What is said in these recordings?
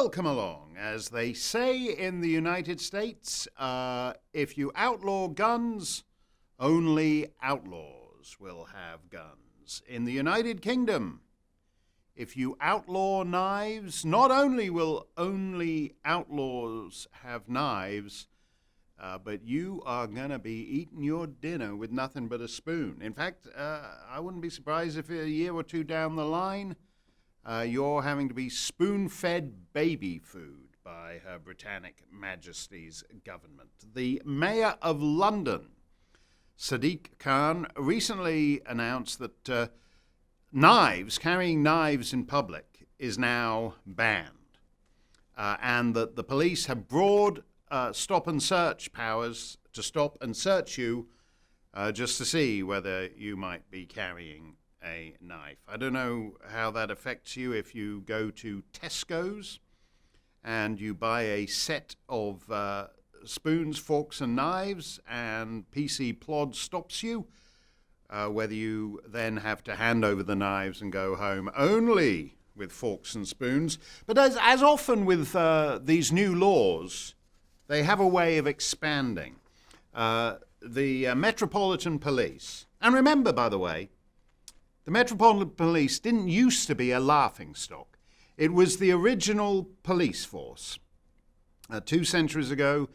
welcome along. As they say in the United States, if you outlaw guns, only outlaws will have guns. In the United Kingdom, if you outlaw knives, not only will only outlaws have knives, but you are going to be eating your dinner with nothing but a spoon. In fact, I wouldn't be surprised if a year or two down the line, you're having to be spoon-fed baby food by Her Britannic Majesty's government. The Mayor of London, Sadiq Khan, recently announced that carrying knives in public is now banned, and that the police have broad stop and search powers to stop and search you just to see whether you might be carrying a knife. I don't know how that affects you if you go to Tesco's and you buy a set of spoons, forks and knives, and PC Plod stops you, whether you then have to hand over the knives and go home only with forks and spoons. But as often with these new laws, they have a way of expanding. The Metropolitan Police, and remember, by the way, the Metropolitan Police didn't used to be a laughingstock. It was the original police force. 2 centuries ago,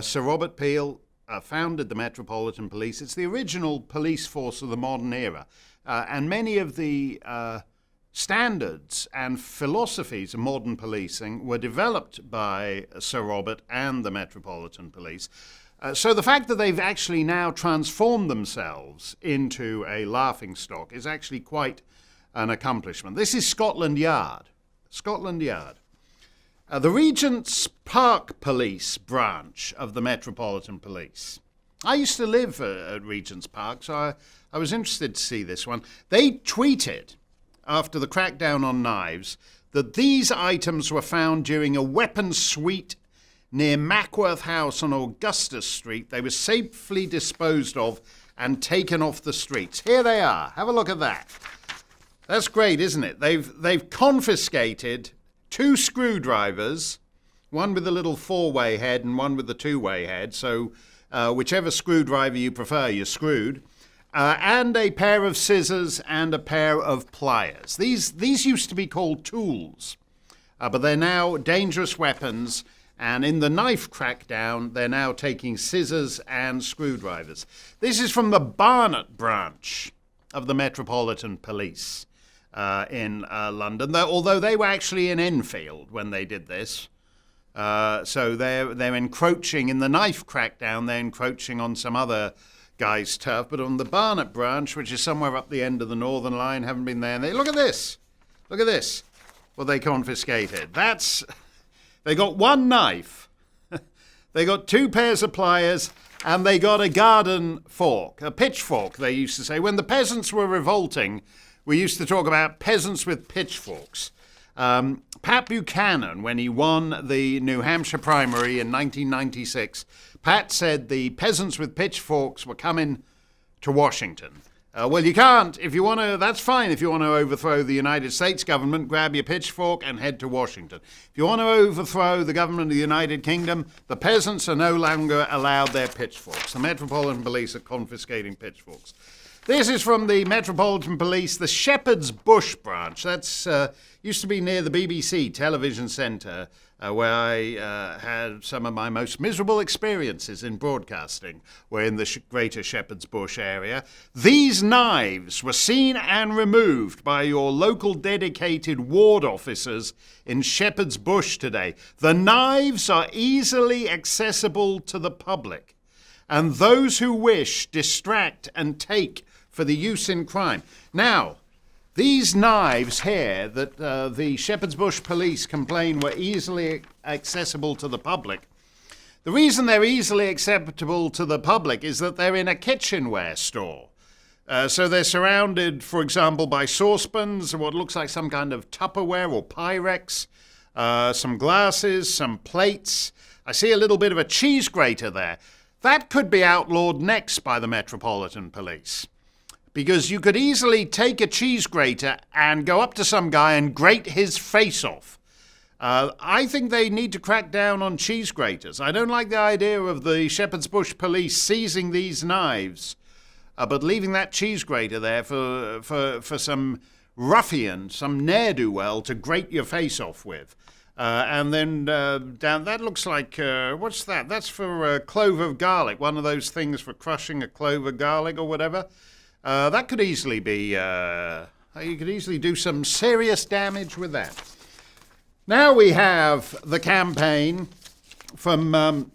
Sir Robert Peel founded the Metropolitan Police. It's the original police force of the modern era. And many of the standards and philosophies of modern policing were developed by Sir Robert and the Metropolitan Police. So the fact that they've actually now transformed themselves into a laughingstock is actually quite an accomplishment. This is Scotland Yard. Scotland Yard. The Regent's Park Police branch of the Metropolitan Police. I used to live at Regent's Park, so I was interested to see this one. They tweeted after the crackdown on knives that these items were found during a weapons suite near Mackworth House on Augustus Street. They were safely disposed of and taken off the streets. Here they are. Have a look at that. That's great, isn't it? They've confiscated 2 screwdrivers, one with a little 4-way head and one with the 2-way head. So whichever screwdriver you prefer, you're screwed. And a pair of scissors and a pair of pliers. These used to be called tools, but they're now dangerous weapons. And in the knife crackdown, they're now taking scissors and screwdrivers. This is from the Barnet branch of the Metropolitan Police in London, although they were actually in Enfield when they did this. So they're encroaching in the knife crackdown. They're encroaching on some other guy's turf. But on the Barnet branch, which is somewhere up the end of the Northern Line, haven't been there. Look at this. Look at this. What they confiscated. They got 1 knife, they got 2 pairs of pliers, and they got a garden fork, a pitchfork, they used to say. When the peasants were revolting, we used to talk about peasants with pitchforks. Pat Buchanan, when he won the New Hampshire primary in 1996, Pat said the peasants with pitchforks were coming to Washington. Well, you can't. If you want to, that's fine. If you want to overthrow the United States government, grab your pitchfork and head to Washington. If you want to overthrow the government of the United Kingdom, the peasants are no longer allowed their pitchforks. The Metropolitan Police are confiscating pitchforks. This is from the Metropolitan Police, the Shepherd's Bush branch. That's used to be near the BBC television centre, where I had some of my most miserable experiences in broadcasting, were in the greater Shepherd's Bush area. These knives were seen and removed by your local dedicated ward officers in Shepherd's Bush today. The knives are easily accessible to the public, and those who wish distract and take for the use in crime. Now, these knives here that the Shepherd's Bush police complain were easily accessible to the public, the reason they're easily acceptable to the public is that they're in a kitchenware store. So they're surrounded, for example, by saucepans, what looks like some kind of Tupperware or Pyrex, some glasses, some plates. I see a little bit of a cheese grater there. That could be outlawed next by the Metropolitan Police, because you could easily take a cheese grater and go up to some guy and grate his face off. I think they need to crack down on cheese graters. I don't like the idea of the Shepherd's Bush police seizing these knives, but leaving that cheese grater there for some ruffian, some ne'er-do-well to grate your face off with. And then down, that looks like, what's that? That's for a clove of garlic, one of those things for crushing a clove of garlic or whatever. That could easily be, you could easily do some serious damage with that. Now we have the campaign from,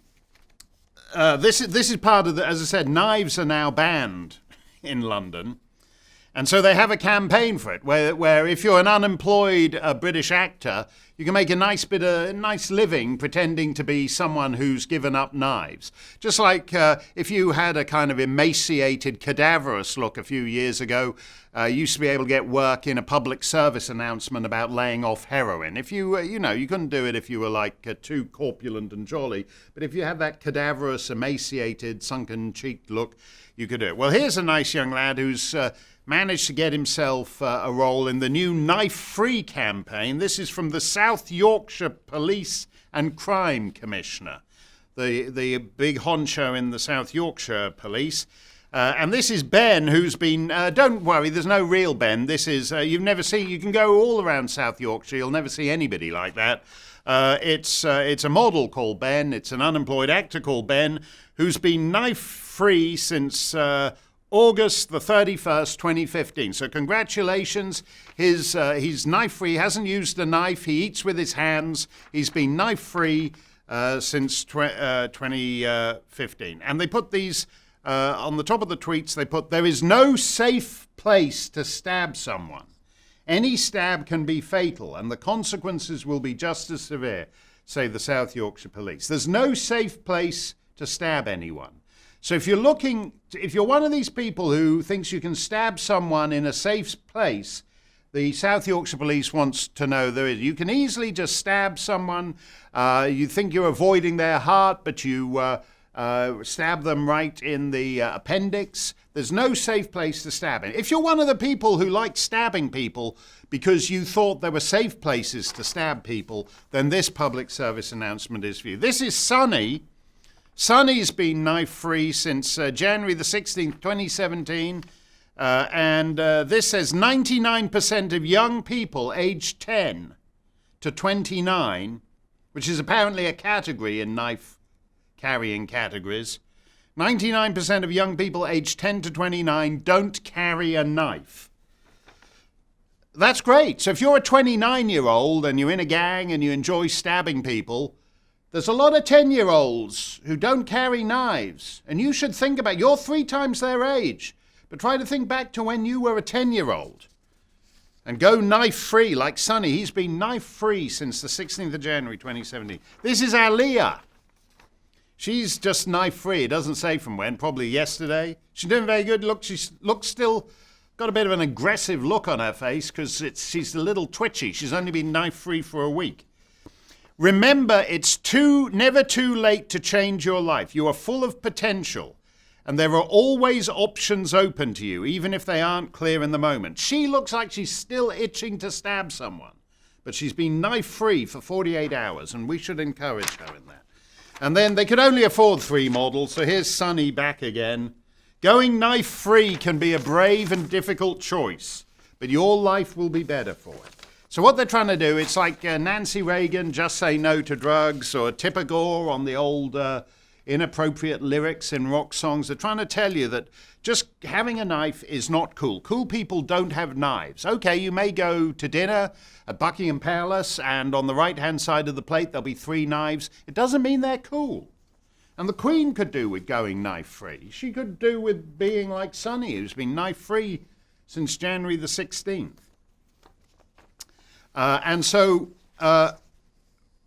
this is part of the, as I said, knives are now banned in London. And so they have a campaign for it, where if you're an unemployed British actor, you can make a nice living pretending to be someone who's given up knives. Just like if you had a kind of emaciated, cadaverous look a few years ago, you used to be able to get work in a public service announcement about laying off heroin. If you, you couldn't do it if you were like too corpulent and jolly, but if you had that cadaverous, emaciated, sunken-cheeked look, you could do it. Well, here's a nice young lad who's managed to get himself a role in the new knife-free campaign. This is from the South Yorkshire Police and Crime Commissioner, the big honcho in the South Yorkshire Police. And this is Ben, who's been, don't worry, there's no real Ben. This is, you've never seen, you can go all around South Yorkshire, you'll never see anybody like that. It's a model called Ben, it's an unemployed actor called Ben, who's been knife-free since August the 31st, 2015. So congratulations, he's knife-free, hasn't used a knife, he eats with his hands, he's been knife-free since 2015. And they put these, on the top of the tweets, they put, "There is no safe place to stab someone. Any stab can be fatal, and the consequences will be just as severe," say the South Yorkshire Police. There's no safe place to stab anyone. So if you're one of these people who thinks you can stab someone in a safe place, the South Yorkshire Police wants to know there is. You can easily just stab someone. You think you're avoiding their heart, but you stab them right in the appendix. There's no safe place to stab it. If you're one of the people who like stabbing people because you thought there were safe places to stab people, then this public service announcement is for you. This is Sonny. Sonny's been knife-free since January the 16th, 2017. And this says 99% of young people aged 10 to 29, which is apparently a category in knife-carrying categories, 99% of young people aged 10 to 29 don't carry a knife. That's great. So if you're a 29-year-old and you're in a gang and you enjoy stabbing people, there's a lot of 10-year-olds who don't carry knives. And you should think about, you're 3 times their age, but try to think back to when you were a 10-year-old and go knife-free like Sonny. He's been knife-free since the 16th of January, 2017. This is Aliyah. She's just knife-free. It doesn't say from when, probably yesterday. She's doing very good. Look, she looks still got a bit of an aggressive look on her face because she's a little twitchy. She's only been knife-free for a week. Remember, it's never too late to change your life. You are full of potential, and there are always options open to you, even if they aren't clear in the moment. She looks like she's still itching to stab someone, but she's been knife-free for 48 hours, and we should encourage her in that. And then they could only afford 3 models, so here's Sonny back again. Going knife-free can be a brave and difficult choice, but your life will be better for it. So what they're trying to do, it's like Nancy Reagan, just say no to drugs, or Tipper Gore on the old inappropriate lyrics in rock songs. They're trying to tell you that just having a knife is not cool. Cool people don't have knives. Okay, you may go to dinner at Buckingham Palace, and on the right-hand side of the plate there'll be 3 knives. It doesn't mean they're cool. And the Queen could do with going knife-free. She could do with being like Sonny, who's been knife-free since January the 16th. And so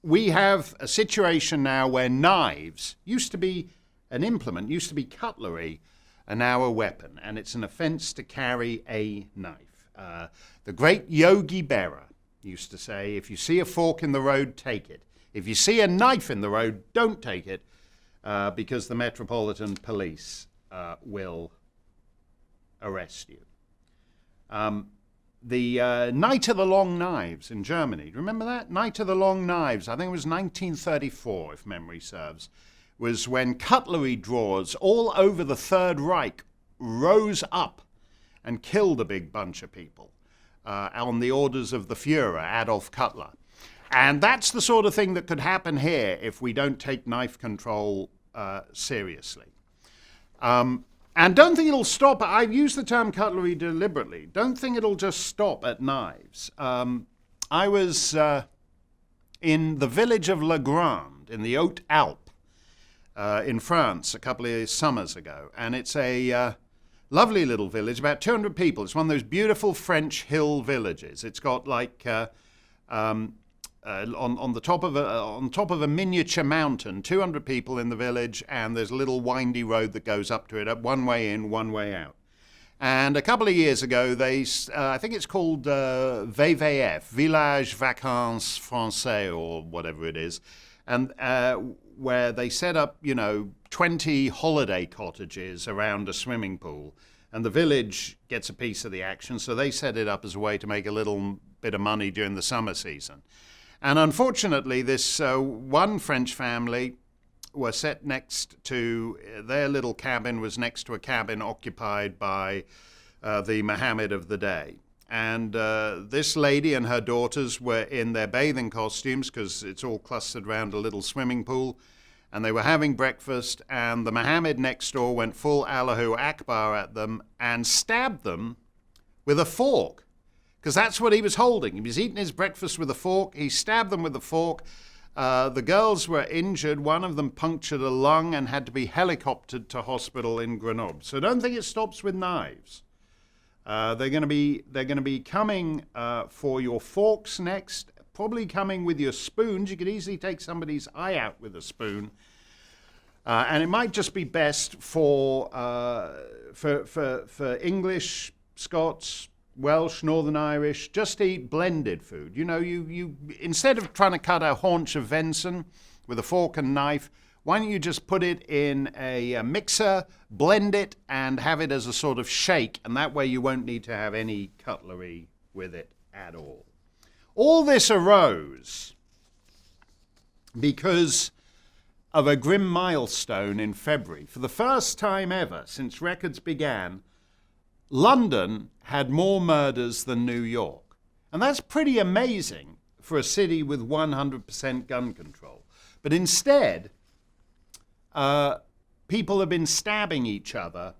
we have a situation now where knives used to be an implement, used to be cutlery, are now a weapon, and it's an offense to carry a knife. The great Yogi Berra used to say, if you see a fork in the road, take it. If you see a knife in the road, don't take it, because the Metropolitan Police will arrest you. Night of the Long Knives in Germany. Do you remember that? Night of the Long Knives, I think it was 1934, if memory serves, was when cutlery drawers all over the Third Reich rose up and killed a big bunch of people on the orders of the Fuhrer, Adolf Cutler. And that's the sort of thing that could happen here if we don't take knife control seriously. And don't think it'll stop. I've used the term cutlery deliberately. Don't think it'll just stop at knives. I was in the village of La Grande in the Haute-Alpes in France a couple of summers ago. And it's a lovely little village, about 200 people. It's one of those beautiful French hill villages. It's got like on top of a miniature mountain, 200 people in the village, and there's a little windy road that goes up to it, one way in, one way out. And a couple of years ago, I think it's called VVF, Village Vacances Français, or whatever it is, and where they set up, 20 holiday cottages around a swimming pool, and the village gets a piece of the action, so they set it up as a way to make a little bit of money during the summer season. And unfortunately, this one French family were set next to, their little cabin was next to a cabin occupied by the Mohammed of the day. And this lady and her daughters were in their bathing costumes because it's all clustered around a little swimming pool. And they were having breakfast, and the Mohammed next door went full Allahu Akbar at them and stabbed them with a fork. Because that's what he was holding. He was eating his breakfast with a fork. He stabbed them with a fork. The girls were injured. One of them punctured a lung and had to be helicoptered to hospital in Grenoble. So don't think it stops with knives. They're going to be coming for your forks next. Probably coming with your spoons. You could easily take somebody's eye out with a spoon. And it might just be best for English, Scots, Welsh, Northern Irish, just eat blended food. You instead of trying to cut a haunch of venison with a fork and knife, why don't you just put it in a mixer, blend it, and have it as a sort of shake, and that way you won't need to have any cutlery with it at all. All this arose because of a grim milestone in February. For the first time ever since records began, London had more murders than New York. And that's pretty amazing for a city with 100% gun control. But instead, people have been stabbing each other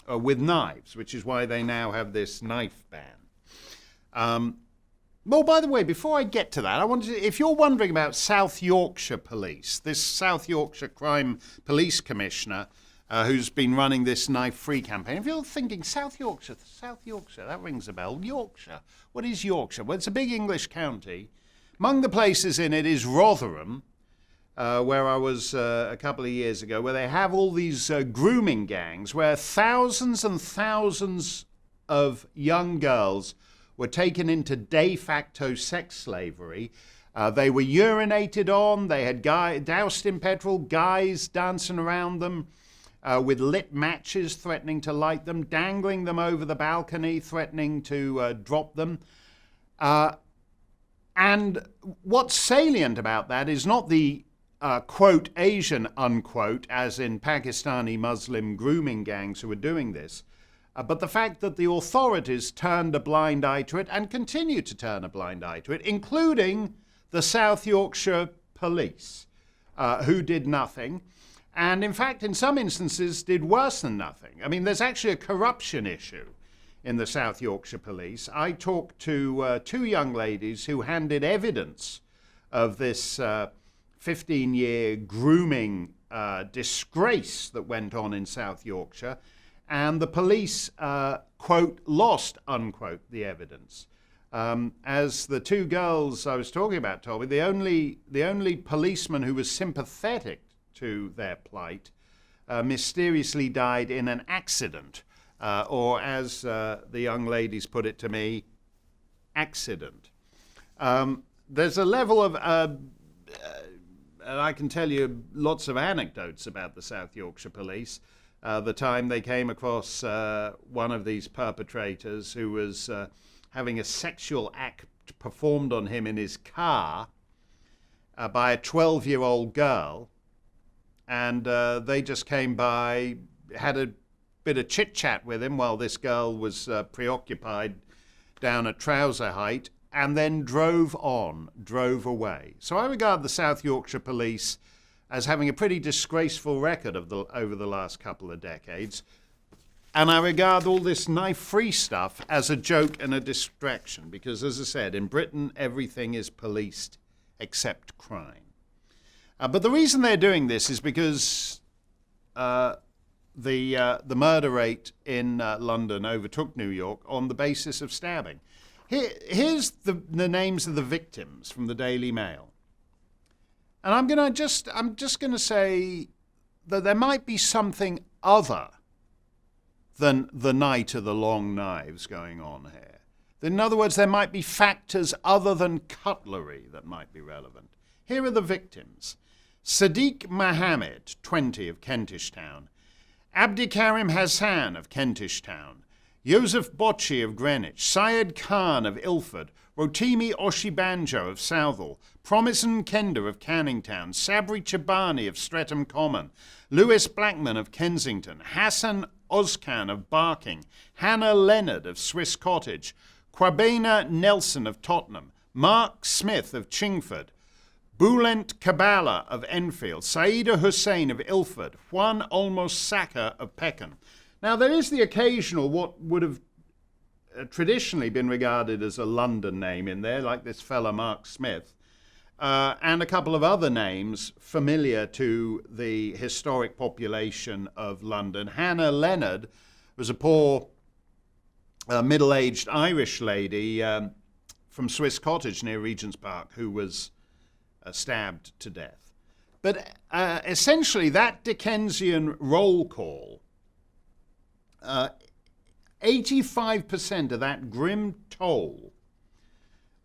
with knives, which is why they now have this knife ban. Well, by the way, before I get to that, if you're wondering about South Yorkshire Police, this South Yorkshire Crime Police Commissioner, who's been running this knife-free campaign. If you're thinking, South Yorkshire, that rings a bell. Yorkshire, what is Yorkshire? Well, it's a big English county. Among the places in it is Rotherham, where I was a couple of years ago, where they have all these grooming gangs, where thousands and thousands of young girls were taken into de facto sex slavery. They were urinated on, they had doused in petrol, guys dancing around them, with lit matches threatening to light them, dangling them over the balcony, threatening to drop them. And what's salient about that is not the, quote, Asian, unquote, as in Pakistani Muslim grooming gangs who are doing this, but the fact that the authorities turned a blind eye to it and continue to turn a blind eye to it, including the South Yorkshire Police, who did nothing. And in fact, in some instances, did worse than nothing. I mean, there's actually a corruption issue in the South Yorkshire Police. I talked to two young ladies who handed evidence of this 15-year grooming disgrace that went on in South Yorkshire, and the police, quote, lost, unquote, the evidence. As the two girls I was talking about told me, the only policeman who was sympathetic to their plight mysteriously died in an accident, or as the young ladies put it to me, accident. There's a level of, and I can tell you lots of anecdotes about the South Yorkshire Police. The time they came across one of these perpetrators who was having a sexual act performed on him in his car by a 12-year-old girl. And they just came by, had a bit of chit-chat with him while this girl was preoccupied down at trouser height, and then drove away. So I regard the South Yorkshire Police as having a pretty disgraceful record over the last couple of decades. And I regard all this knife-free stuff as a joke and a distraction, because, as I said, in Britain, everything is policed except crime. But the reason they're doing this is because the murder rate in London overtook New York on the basis of stabbing. Here's the names of the victims from the Daily Mail. And I'm just going to say that there might be something other than the night of the long knives going on here. In other words, there might be factors other than cutlery that might be relevant. Here are the victims. Sadiq Mohammed, 20, of Kentish Town. Abdikarim Hassan of Kentish Town. Yosef Bocci of Greenwich. Syed Khan of Ilford. Rotimi Oshibanjo of Southall. Promison Kender of Canning Town. Sabri Chibani of Streatham Common. Lewis Blackman of Kensington. Hassan Ozkan of Barking. Hannah Leonard of Swiss Cottage. Kwabena Nelson of Tottenham. Mark Smith of Chingford. Bulent Kabbalah of Enfield, Saida Hussein of Ilford, Juan Olmos Saka of Peckham. Now, there is the occasional what would have traditionally been regarded as a London name in there, like this fella Mark Smith, and a couple of other names familiar to the historic population of London. Hannah Leonard was a poor middle-aged Irish lady from Swiss Cottage near Regent's Park who was stabbed to death. But essentially that Dickensian roll call, 85% of that grim toll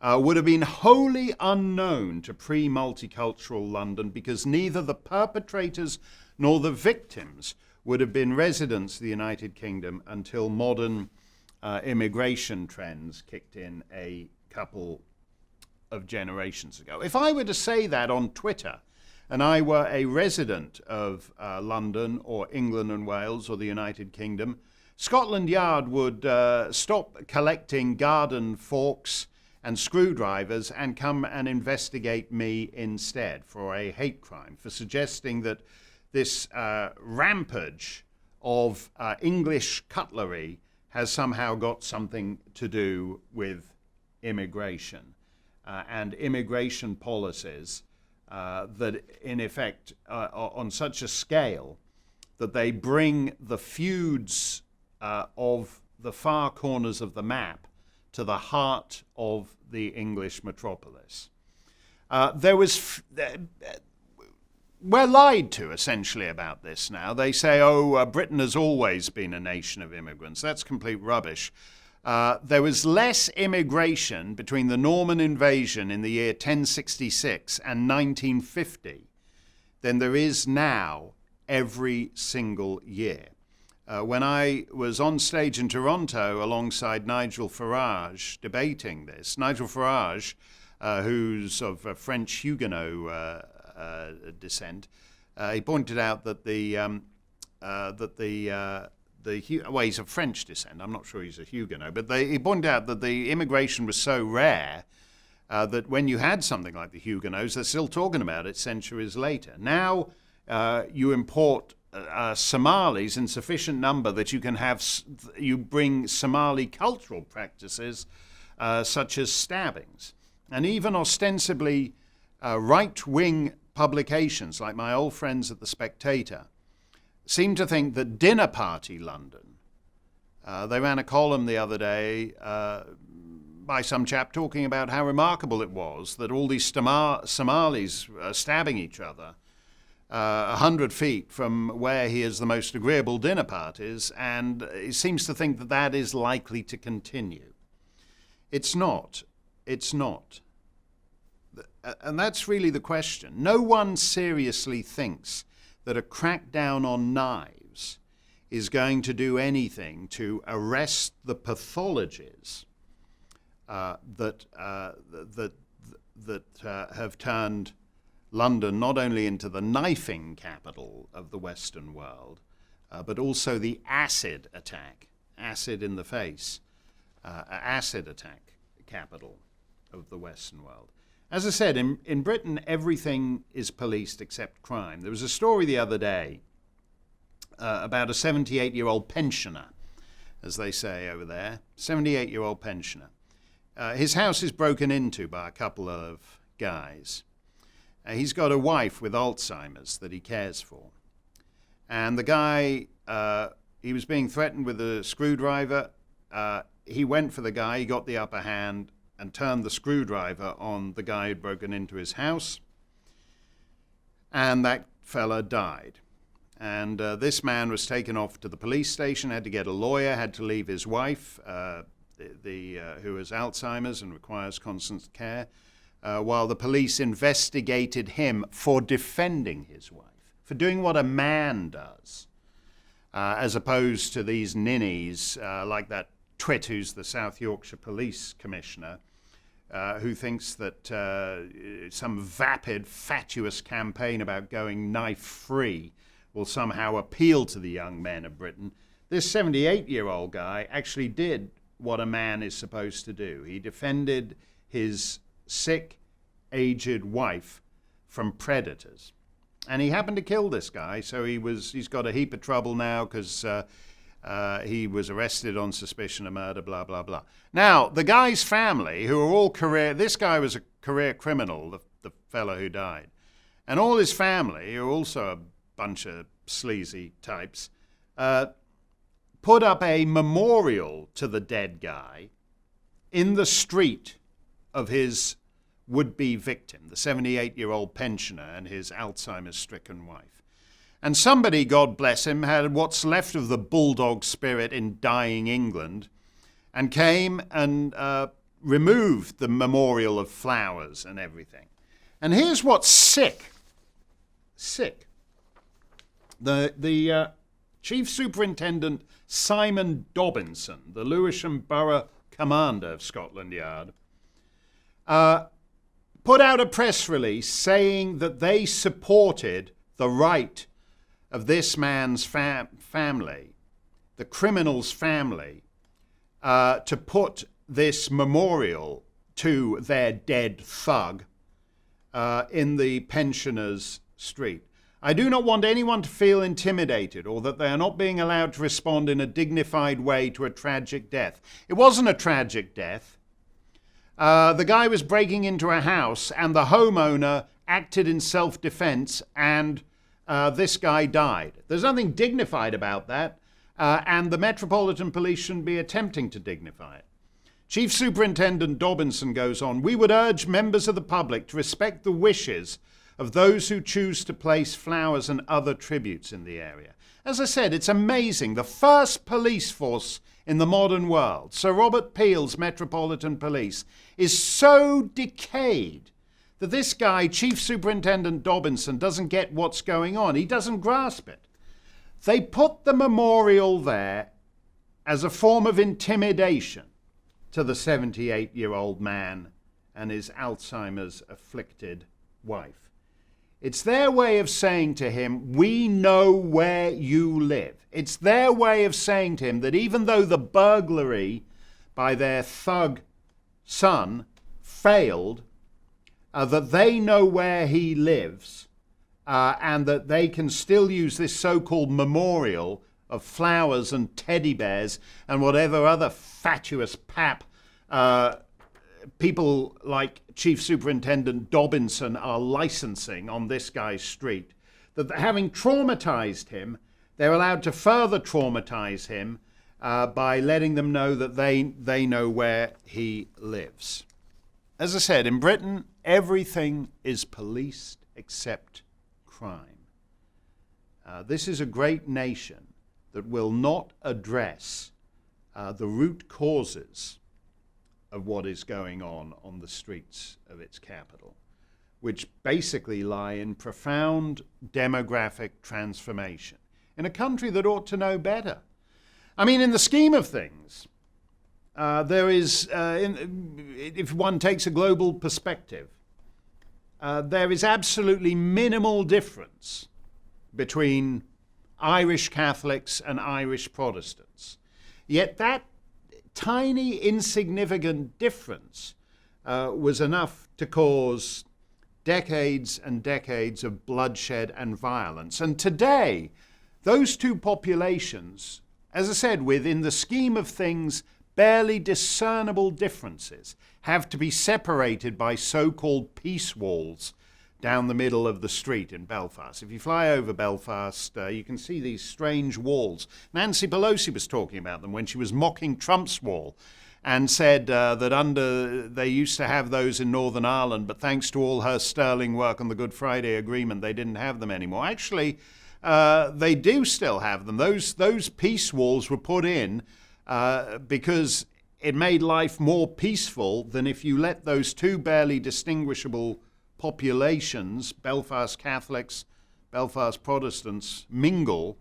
would have been wholly unknown to pre-multicultural London, because neither the perpetrators nor the victims would have been residents of the United Kingdom until modern immigration trends kicked in a couple of generations ago. If I were to say that on Twitter and I were a resident of London or England and Wales or the United Kingdom, Scotland Yard would stop collecting garden forks and screwdrivers and come and investigate me instead for a hate crime, for suggesting that this rampage of English cutlery has somehow got something to do with immigration. And immigration policies that, in effect, are on such a scale that they bring the feuds of the far corners of the map to the heart of the English metropolis. We're lied to, essentially, about this now. They say, Britain has always been a nation of immigrants. That's complete rubbish. There was less immigration between the Norman invasion in the year 1066 and 1950 than there is now every single year. When I was on stage in Toronto alongside Nigel Farage debating this, Nigel Farage, who's of French Huguenot descent, he pointed out that he's of French descent. I'm not sure he's a Huguenot, but he pointed out that the immigration was so rare that when you had something like the Huguenots, they're still talking about it centuries later. Now you import Somalis in sufficient number that you bring Somali cultural practices such as stabbings. And even ostensibly right-wing publications like my old friends at The Spectator seem to think that dinner party London, they ran a column the other day by some chap talking about how remarkable it was that all these Somalis stabbing each other 100 feet from where he has the most agreeable dinner parties, and he seems to think that that is likely to continue. It's not. It's not. And that's really the question. No one seriously thinks that a crackdown on knives is going to do anything to arrest the pathologies that have turned London not only into the knifing capital of the Western world, but also the acid attack, acid in the face, acid attack capital of the Western world. As I said, in Britain, everything is policed except crime. There was a story the other day about a 78-year-old pensioner, as they say over there, 78-year-old pensioner. His house is broken into by a couple of guys. He's got a wife with Alzheimer's that he cares for. And the guy, he was being threatened with a screwdriver. He went for the guy, he got the upper hand, and turned the screwdriver on the guy who'd broken into his house. And that fella died. And this man was taken off to the police station, had to get a lawyer, had to leave his wife, who has Alzheimer's and requires constant care, while the police investigated him for defending his wife, for doing what a man does, as opposed to these ninnies like that Twit, who's the South Yorkshire Police Commissioner, who thinks that some vapid, fatuous campaign about going knife-free will somehow appeal to the young men of Britain. This 78-year-old guy actually did what a man is supposed to do. He defended his sick, aged wife from predators. And he happened to kill this guy, so he's got a heap of trouble now because he was arrested on suspicion of murder, blah, blah, blah. Now, the guy's family, who are all this guy was a career criminal, the fellow who died. And all his family, who are also a bunch of sleazy types, put up a memorial to the dead guy in the street of his would-be victim, the 78-year-old pensioner and his Alzheimer's-stricken wife. And somebody, God bless him, had what's left of the bulldog spirit in dying England and came and removed the memorial of flowers and everything. And here's what's sick. The Chief Superintendent Simon Dobinson, the Lewisham Borough Commander of Scotland Yard, put out a press release saying that they supported the right of this man's family, the criminal's family, to put this memorial to their dead thug in the pensioners' street. I do not want anyone to feel intimidated or that they are not being allowed to respond in a dignified way to a tragic death. It wasn't a tragic death. The guy was breaking into a house and the homeowner acted in self-defense and this guy died. There's nothing dignified about that, and the Metropolitan Police shouldn't be attempting to dignify it. Chief Superintendent Dobinson goes on, "We would urge members of the public to respect the wishes of those who choose to place flowers and other tributes in the area." As I said, it's amazing. The first police force in the modern world, Sir Robert Peel's Metropolitan Police, is so decayed that this guy, Chief Superintendent Dobinson, doesn't get what's going on. He doesn't grasp it. They put the memorial there as a form of intimidation to the 78-year-old man and his Alzheimer's afflicted wife. It's their way of saying to him, we know where you live. It's their way of saying to him that even though the burglary by their thug son failed, that they know where he lives and that they can still use this so-called memorial of flowers and teddy bears and whatever other fatuous pap people like Chief Superintendent Dobinson are licensing on this guy's street, that having traumatized him, they're allowed to further traumatize him by letting them know that they know where he lives. As I said, in Britain, everything is policed except crime. This is a great nation that will not address the root causes of what is going on the streets of its capital, which basically lie in profound demographic transformation in a country that ought to know better. I mean, in the scheme of things, there is, if one takes a global perspective, there is absolutely minimal difference between Irish Catholics and Irish Protestants. Yet that tiny, insignificant difference was enough to cause decades and decades of bloodshed and violence. And today, those two populations, as I said, within the scheme of things, barely discernible differences, have to be separated by so-called peace walls down the middle of the street in Belfast. If you fly over Belfast, you can see these strange walls. Nancy Pelosi was talking about them when she was mocking Trump's wall, and said that they used to have those in Northern Ireland, but thanks to all her sterling work on the Good Friday Agreement, they didn't have them anymore. Actually, they do still have them. Those peace walls were put in because it made life more peaceful than if you let those two barely distinguishable populations, Belfast Catholics, Belfast Protestants, mingle.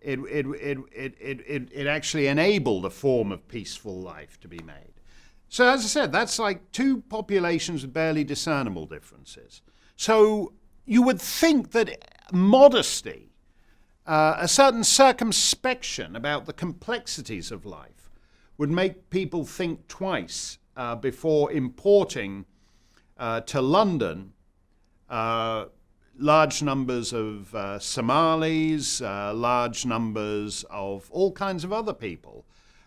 It actually enabled a form of peaceful life to be made. So as I said, that's like two populations with barely discernible differences. So you would think that modesty, a certain circumspection about the complexities of life, would make people think twice before importing to London large numbers of Somalis, large numbers of all kinds of other people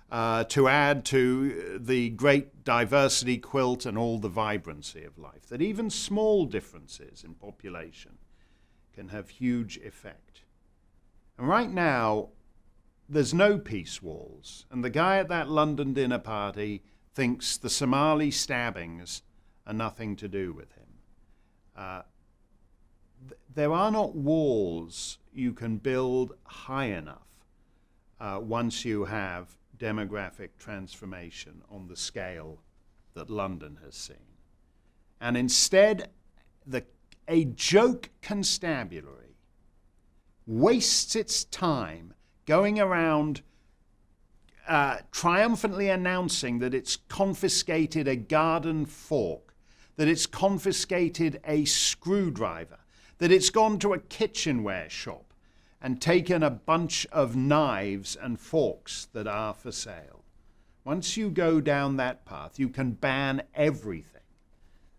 to add to the great diversity quilt and all the vibrancy of life. That even small differences in population can have huge effect. And right now, there's no peace walls. And the guy at that London dinner party thinks the Somali stabbings are nothing to do with him. There are not walls you can build high enough once you have demographic transformation on the scale that London has seen. And instead, a joke constabulary wastes its time going around triumphantly announcing that it's confiscated a garden fork, that it's confiscated a screwdriver, that it's gone to a kitchenware shop and taken a bunch of knives and forks that are for sale. Once you go down that path, you can ban everything,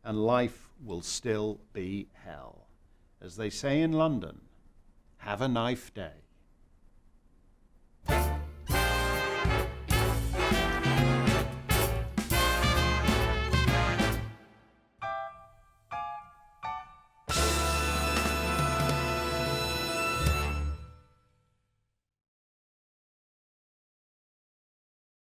and life will still be hell. As they say in London, have a knife day.